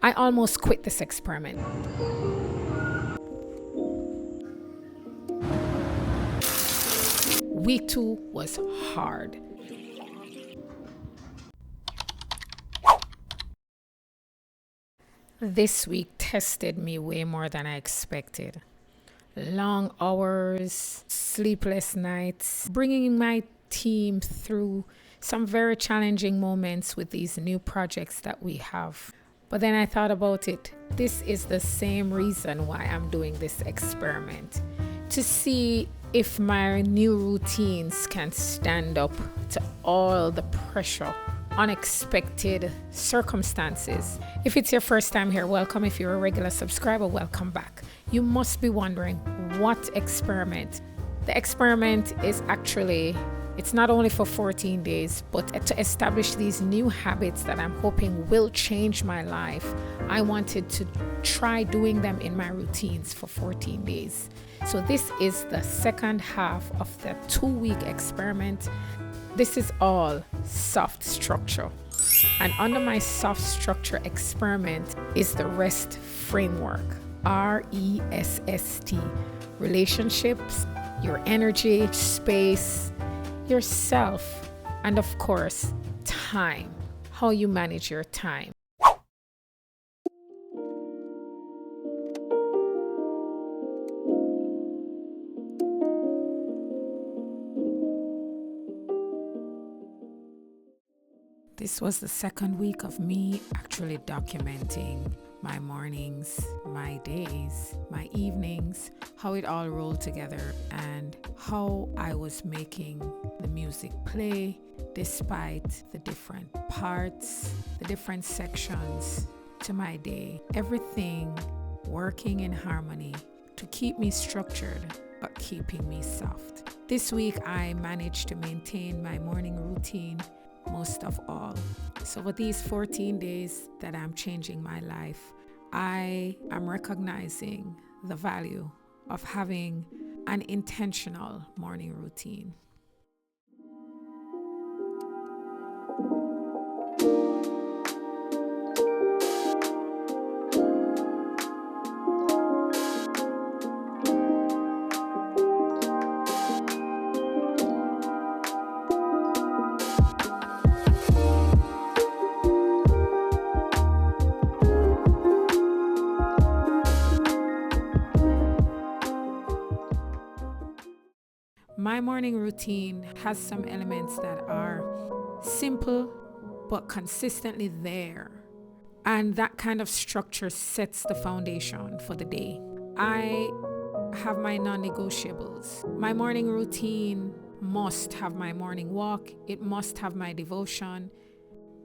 I almost quit this experiment. Week 2 was hard. This week tested me way more than I expected. Long hours, sleepless nights, bringing my team through some very challenging moments with these new projects that we have. But then I thought about it. This is the same reason why I'm doing this experiment, to see if my new routines can stand up to all the pressure, unexpected circumstances. If it's your first time here, welcome. If you're a regular subscriber, welcome back. You must be wondering, what experiment? The experiment is actually, it's not only for 14 days, but to establish these new habits that I'm hoping will change my life. I wanted to try doing them in my routines for 14 days. So this is the second half of the 2-week experiment. This is all soft structure. And under my soft structure experiment is the REST framework. RESST. Relationships, your energy, space, yourself, and of course, time. How you manage your time. This was the second week of me actually documenting my mornings, my days, my evenings, how it all rolled together, and how I was making the music play despite the different parts, the different sections to my day. Everything working in harmony to keep me structured, but keeping me soft. This week, I managed to maintain my morning routine most of all. So for these 14 days that I'm changing my life, I am recognizing the value of having an intentional morning routine. My morning routine has some elements that are simple but consistently there. And that kind of structure sets the foundation for the day. I have my non-negotiables. My morning routine must have my morning walk. It must have my devotion.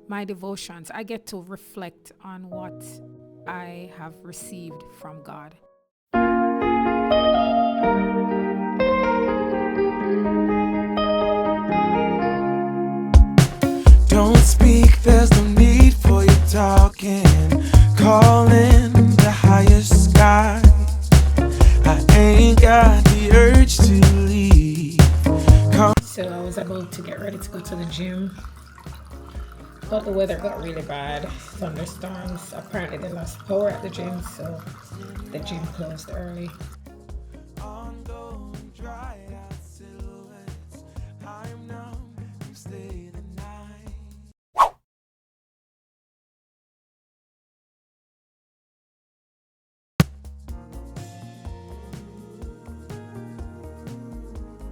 My devotions, I get to reflect on what I have received from God. Don't speak, there's no need for you talking. Calling the highest sky. I ain't got the urge to leave. So I was about to get ready to go to the gym, but the weather got really bad. Thunderstorms. Apparently they lost power at the gym, so the gym closed early. Ongoing dry out silhouettes. I'm numb, you stay the night.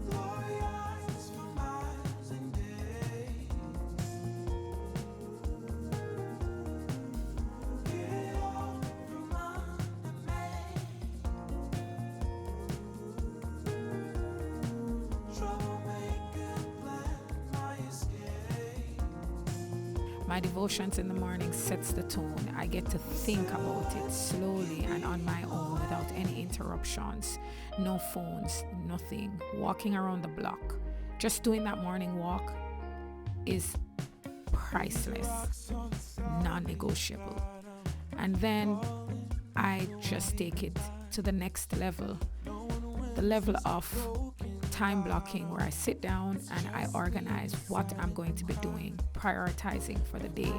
Glory eyes for miles and days. Get off from under me. Troublemaker plan my escape. My devotions in the morning sets the tone. I get to think about it slowly and on my own without any interruptions. No phones, nothing. Walking around the block. Just doing that morning walk is priceless, non-negotiable. And then I just take it to the next level, the level of time blocking, where I sit down and I organize what I'm going to be doing, prioritizing for the day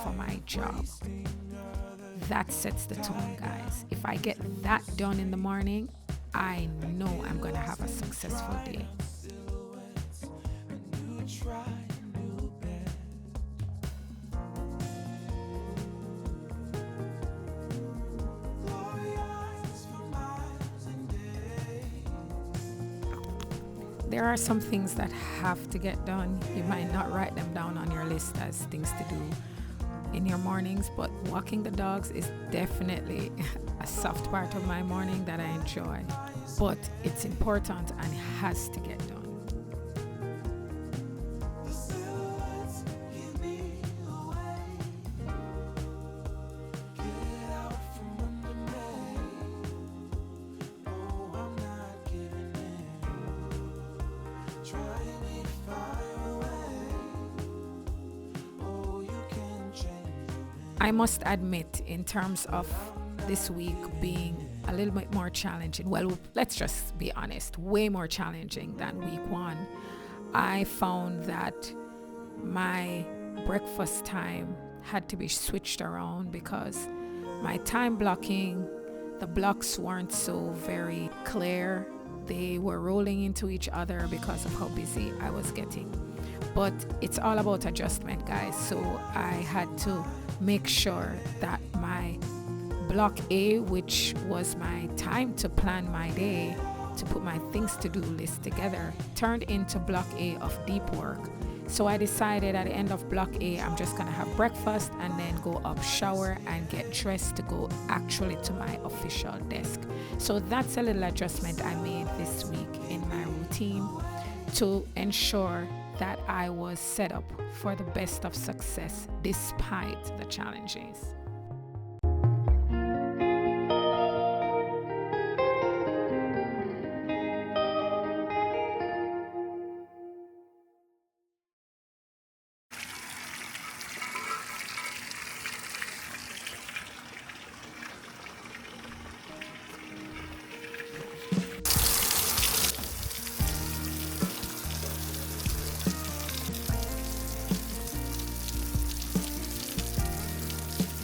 for my job. that sets the tone, guys. If I get that done in the morning, I know I'm going to have a successful day. There are some things that have to get done. You might not write them down on your list as things to do in your mornings, but walking the dogs is definitely a soft part of my morning that I enjoy. But it's important and has to get done. I must admit, in terms of this week being a little bit more challenging, well, let's just be honest, way more challenging than week one, I found that my breakfast time had to be switched around because my time blocking, the blocks weren't so very clear. They were rolling into each other because of how busy I was getting. But it's all about adjustment, guys. So I had to make sure that my block A, which was my time to plan my day, to put my things to do list together, turned into block A of deep work. So I decided at the end of block A, I'm just gonna have breakfast and then go up, shower, and get dressed to go actually to my official desk. So that's a little adjustment I made this week in my routine to ensure that I was set up for the best of success despite the challenges.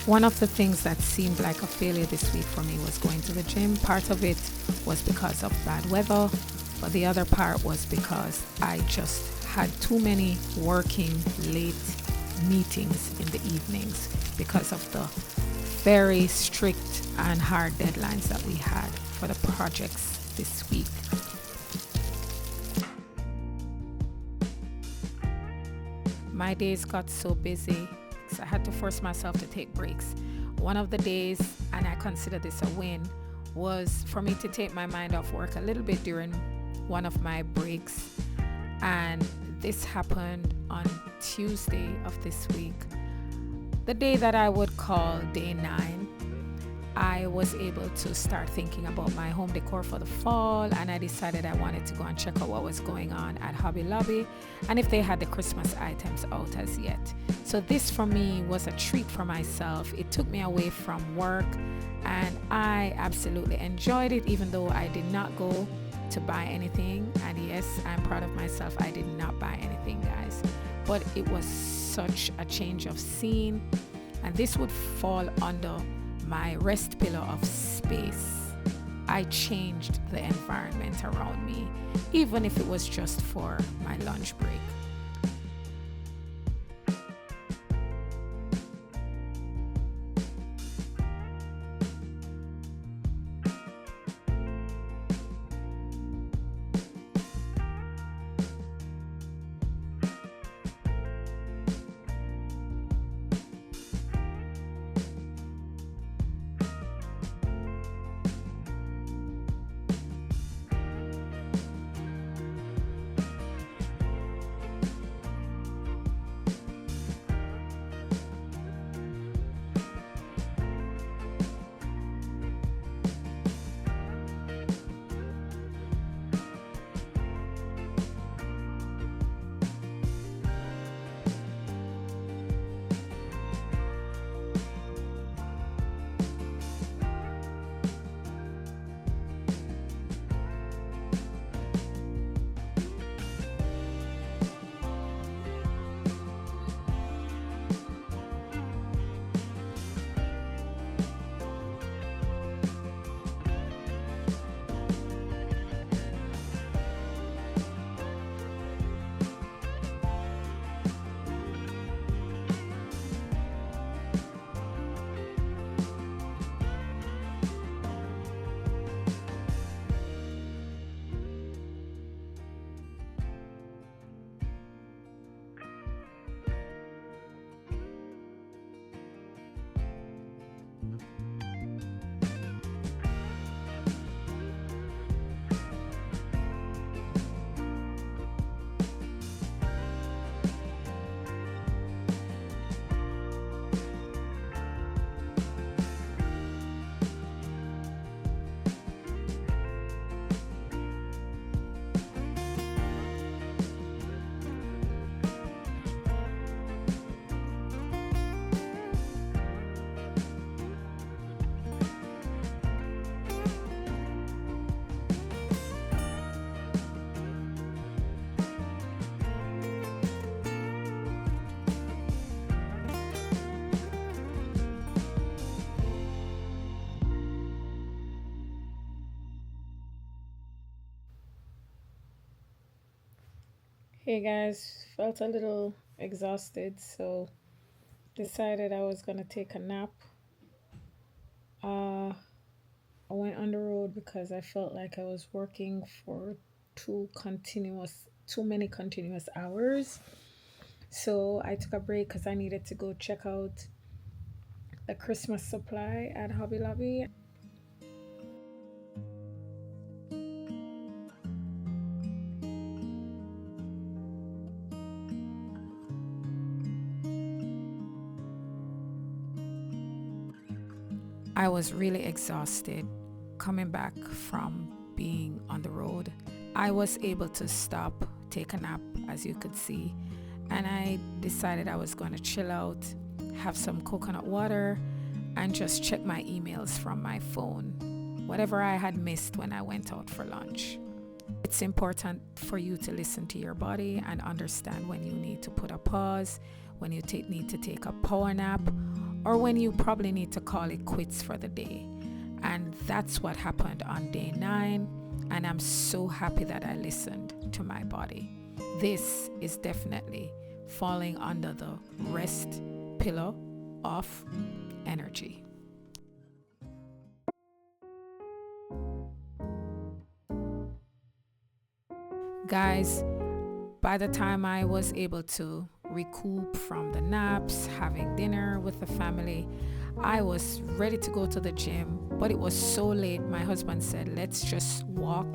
One of the things that seemed like a failure this week for me was going to the gym. Part of it was because of bad weather, but the other part was because I just had too many working late meetings in the evenings because of the very strict and hard deadlines that we had for the projects this week. My days got so busy, so I had to force myself to take breaks. One of the days, and I consider this a win, was for me to take my mind off work a little bit during one of my breaks. And this happened on Tuesday of this week. The day that I would call day 9, I was able to start thinking about my home decor for the fall, and I decided I wanted to go and check out what was going on at Hobby Lobby and if they had the Christmas items out as yet. So this for me was a treat for myself. It took me away from work and I absolutely enjoyed it, even though I did not go to buy anything. And yes, I'm proud of myself, I did not buy anything, guys, but it was such a change of scene, and this would fall under my rest pillar of space. I changed the environment around me, even if it was just for my lunch break. Hey guys, felt a little exhausted, so decided I was gonna take a nap. Uh, I went on the road because I felt like I was working for too many continuous hours. So I took a break because I needed to go check out the Christmas supply at Hobby Lobby. I was really exhausted coming back from being on the road. I was able to stop, take a nap, as you could see, and I decided I was going to chill out, have some coconut water, and just check my emails from my phone, whatever I had missed when I went out for lunch. It's important for you to listen to your body and understand when you need to put a pause, when you need to take a power nap, or when you probably need to call it quits for the day. And that's what happened on day 9, and I'm so happy that I listened to my body. This is definitely falling under the rest pillar of energy. Guys, by the time I was able to recoup from the naps, having dinner with the family, I was ready to go to the gym, but it was so late. My husband said, let's just walk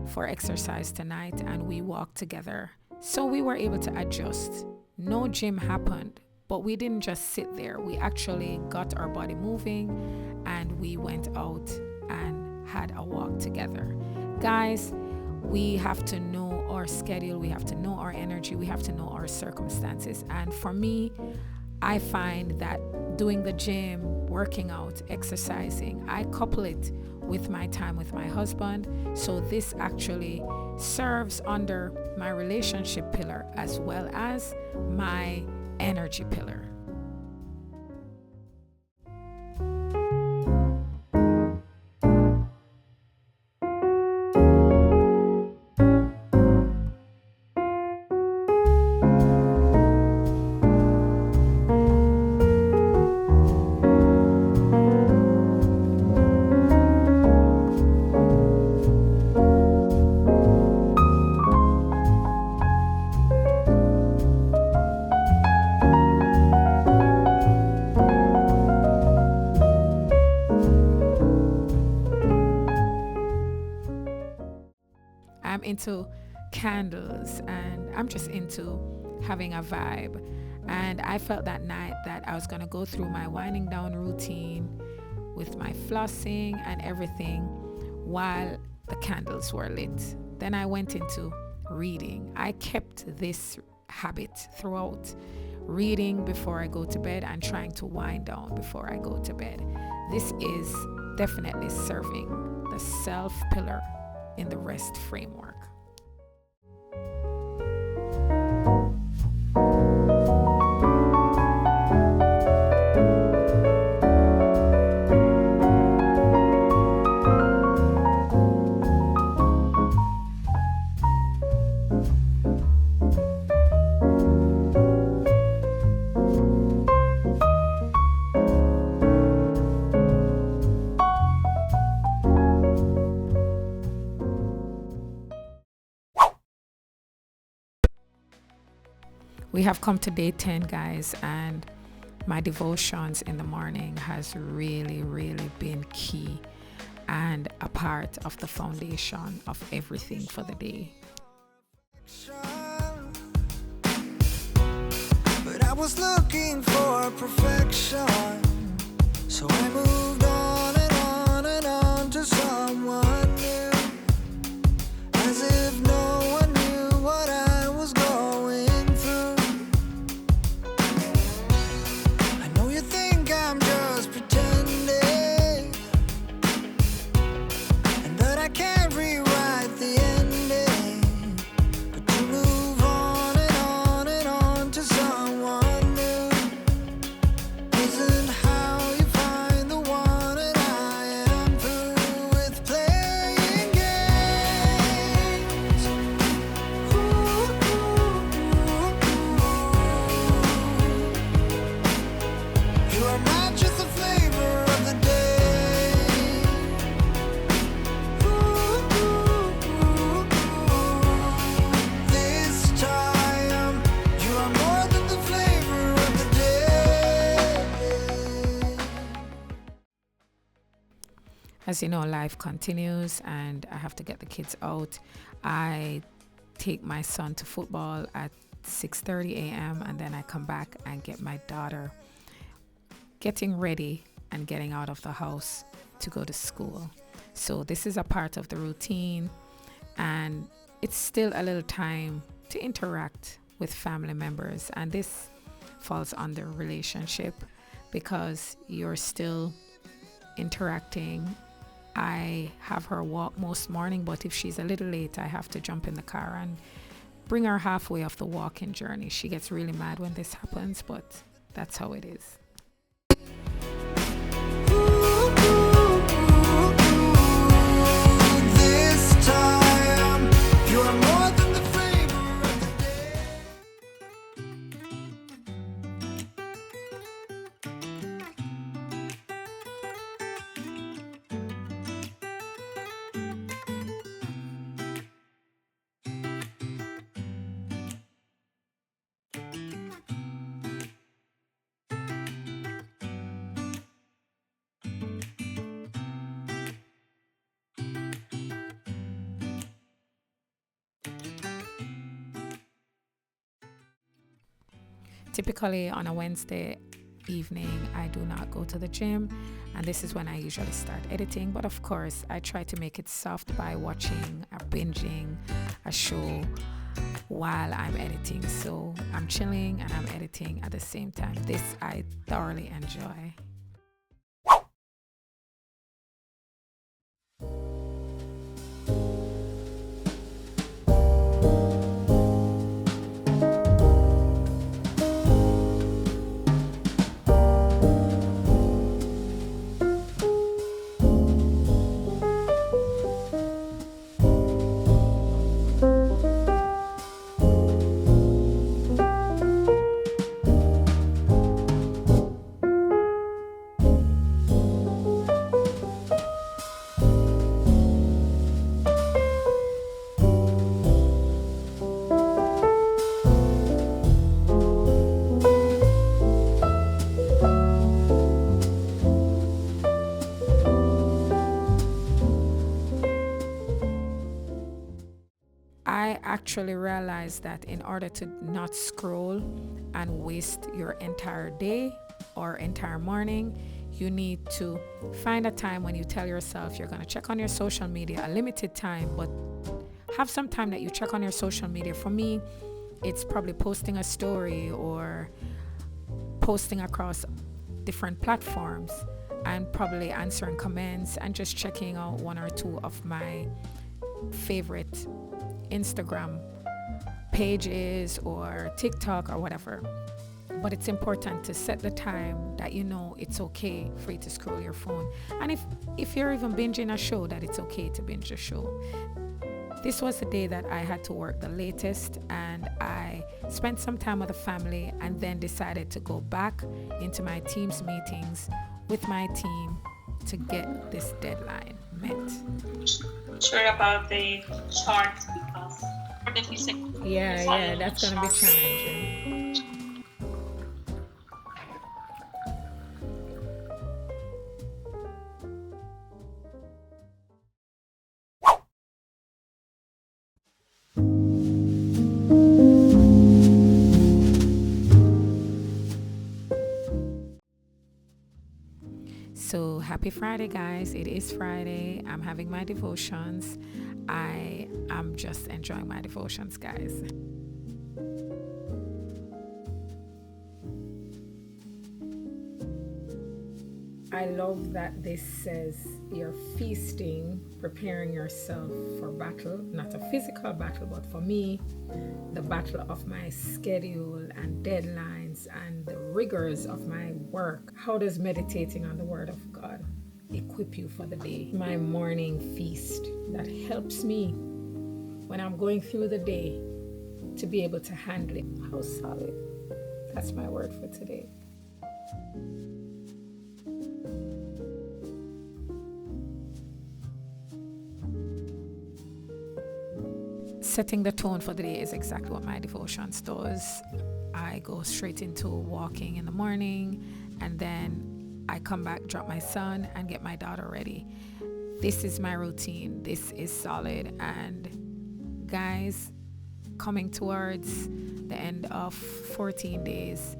for exercise tonight, and we walked together. So we were able to adjust. No gym happened, but we didn't just sit there. We actually got our body moving and we went out and had a walk together. Guys, we have to know our schedule, we have to know our energy, we have to know our circumstances. And for me, I find that doing the gym, working out, exercising, I couple it with my time with my husband. So this actually serves under my relationship pillar as well as my energy pillar. I'm into candles and I'm just into having a vibe. And I felt that night that I was going to go through my winding down routine with my flossing and everything while the candles were lit. Then I went into reading. I kept this habit throughout, reading before I go to bed and trying to wind down before I go to bed. This is definitely serving the self pillar in the rest framework. We have come to day 10, guys, and my devotions in the morning has really been key and a part of the foundation of everything for the day. But I was looking for perfection, so I moved on and on and on to someone new, as if no one knew what I was going through. I know you think I'm just pretending, and that I can't rewrite the ending, but to move on and on to someone new isn't how you find the one. As you know, life continues and I have to get the kids out. I take my son to football at 6:30 a.m. and then I come back and get my daughter getting ready and getting out of the house to go to school. So this is a part of the routine, and it's still a little time to interact with family members, and this falls under relationship because you're still interacting. I have her walk most morning, but if she's a little late, I have to jump in the car and bring her halfway of the walking journey. She gets really mad when this happens, but that's how it is. This time, you're more than the flavor of the day. Typically on a Wednesday evening, I do not go to the gym, and this is when I usually start editing. But of course, I try to make it soft by watching or binging a show while I'm editing. So I'm chilling and I'm editing at the same time. This I thoroughly enjoy. I actually realized that in order to not scroll and waste your entire day or entire morning, you need to find a time when you tell yourself you're going to check on your social media, a limited time, but have some time that you check on your social media. For me, it's probably posting a story or posting across different platforms and probably answering comments and just checking out one or two of my favorite Instagram pages or TikTok or whatever. But it's important to set the time that you know it's okay for you to scroll your phone. And if you're even binging a show, that it's okay to binge a show. This was the day that I had to work the latest, and I spent some time with the family and then decided to go back into my team's meetings with my team to get this deadline met. Sure about the charts because for the physical. Yeah, that's gonna be challenging. So happy Friday, guys. It is Friday. I'm having my devotions. I am just enjoying my devotions, guys. I love that this says you're feasting, preparing yourself for battle, not a physical battle, but for me, the battle of my schedule and deadlines and the rigors of my work. How does meditating on the Word of God equip you for the day? My morning feast that helps me when I'm going through the day to be able to handle it. How solid. That's my word for today. Setting the tone for the day is exactly what my devotions does. I go straight into walking in the morning, and then I come back, drop my son, and get my daughter ready. This is my routine. This is solid. And guys, coming towards the end of 14 days,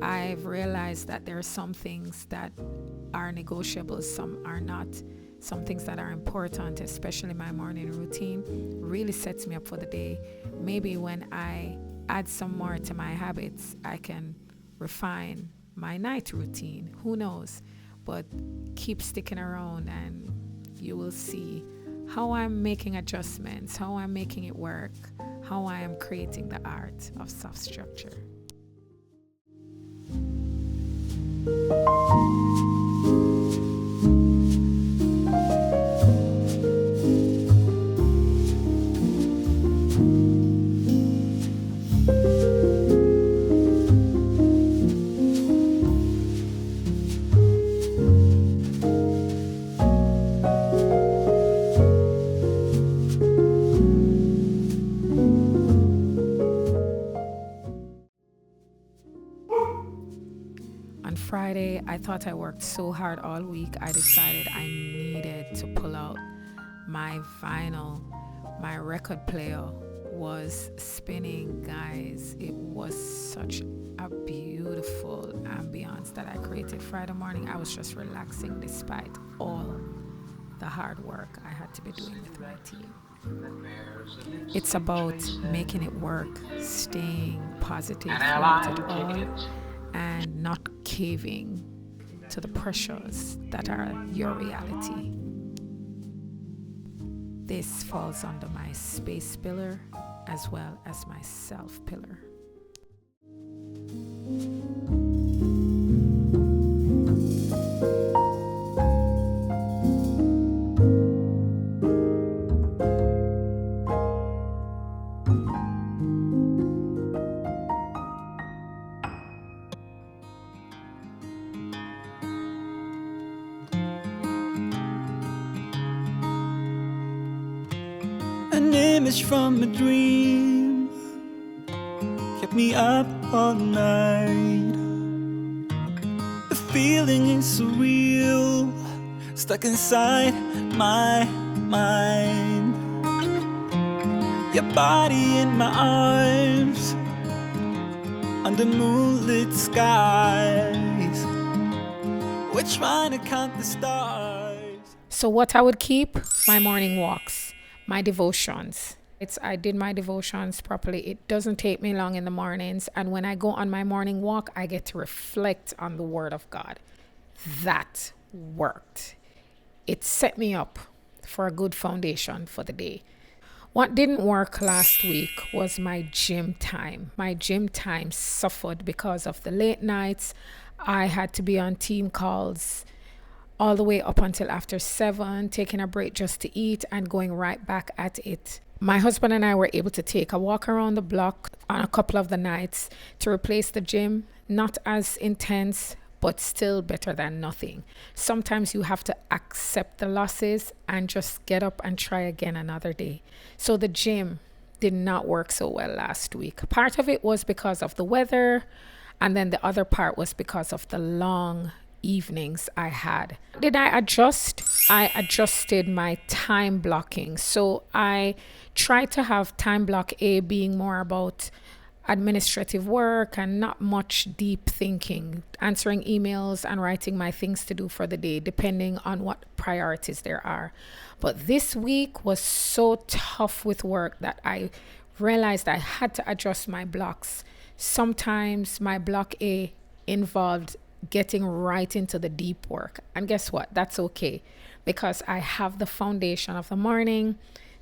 I've realized that there are some things that are negotiable, some are not. Some things that are important, especially my morning routine, really sets me up for the day. Maybe when I add some more to my habits, I can refine my night routine. Who knows? But keep sticking around and you will see how I'm making adjustments, how I'm making it work, how I am creating the art of soft structure. On Friday, I thought I worked so hard all week, I decided I needed to pull out my vinyl. My record player was spinning, guys. It was such a beautiful ambience that I created. Friday morning, I was just relaxing despite all the hard work I had to be doing with my team. It's about making it work, staying positive throughout it all, and not caving to the pressures that are your reality. This falls under my space pillar as well as my self pillar. An image from a dream kept me up all night. The feeling is surreal, stuck inside my mind. Your body in my arms, under moonlit skies. We're trying to count the stars. So what I would keep? My morning walks, my devotions. I did my devotions properly. It doesn't take me long in the mornings. And when I go on my morning walk, I get to reflect on the Word of God. That worked. It set me up for a good foundation for the day. What didn't work last week was my gym time. My gym time suffered because of the late nights. I had to be on team calls all the way up until after 7, taking a break just to eat and going right back at it. My husband and I were able to take a walk around the block on a couple of the nights to replace the gym. Not as intense, but still better than nothing. Sometimes you have to accept the losses and just get up and try again another day. So the gym did not work so well last week. Part of it was because of the weather, and then the other part was because of the long evenings I had. Did I adjust? I adjusted my time blocking. So I tried to have time block A being more about administrative work and not much deep thinking, answering emails and writing my things to do for the day, depending on what priorities there are. But this week was so tough with work that I realized I had to adjust my blocks. Sometimes my block A involved getting right into the deep work. And guess what? That's okay, because I have the foundation of the morning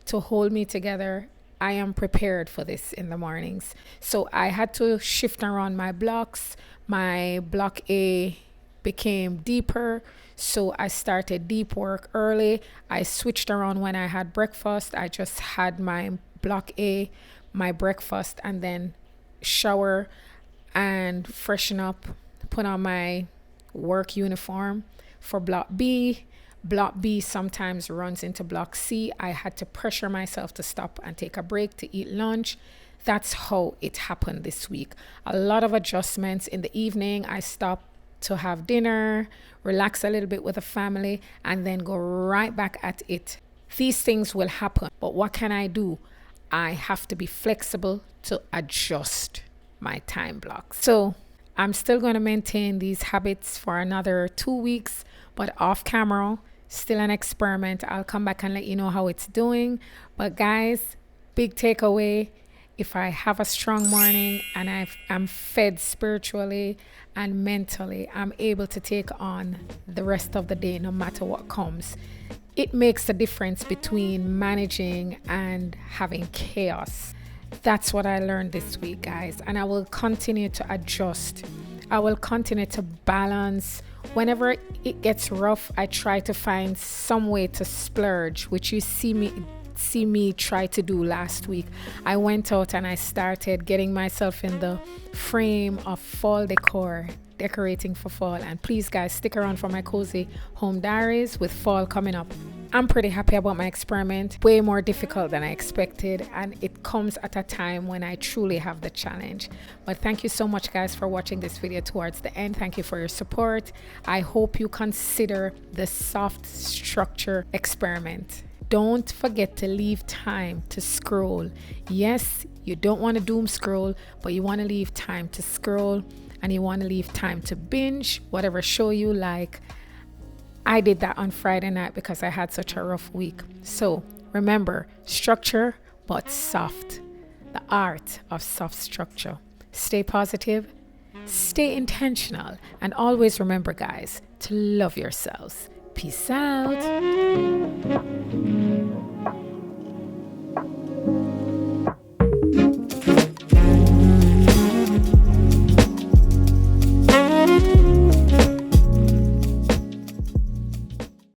to hold me together. I am prepared for this in the mornings. So I had to shift around my blocks. My block A became deeper, so I started deep work early. I switched around when I had breakfast. I just had my block A, my breakfast, and then shower and freshen up, put on my work uniform for block B. Block B sometimes runs into block C. I had to pressure myself to stop and take a break to eat lunch. That's how it happened this week. A lot of adjustments in the evening. I stopped to have dinner, relax a little bit with the family, and then go right back at it. These things will happen, but what can I do? I have to be flexible to adjust my time blocks. So I'm still going to maintain these habits for another 2 weeks, but off camera, still an experiment. I'll come back and let you know how it's doing. But guys, big takeaway: if I have a strong morning and I'm fed spiritually and mentally, I'm able to take on the rest of the day no matter what comes. It makes a difference between managing and having chaos. That's what I learned this week, guys, and I will continue to adjust. I will continue to balance. Whenever it gets rough, I try to find some way to splurge, which you see me try to do last week. I went out and I started getting myself in the frame of fall decor, decorating for fall. And please guys, stick around for my cozy home diaries with fall coming up. I'm pretty happy about my experiment. Way more difficult than I expected, and it comes at a time when I truly have the challenge. But thank you so much guys for watching this video towards the end. Thank you for your support. I hope you consider the soft structure experiment. Don't forget to leave time to scroll. Yes, you don't want to doom scroll, but you want to leave time to scroll, and you want to leave time to binge whatever show you like. I did that on Friday night because I had such a rough week. So remember, structure but soft. The art of soft structure. Stay positive, stay intentional, and always remember guys to love yourselves. Peace out.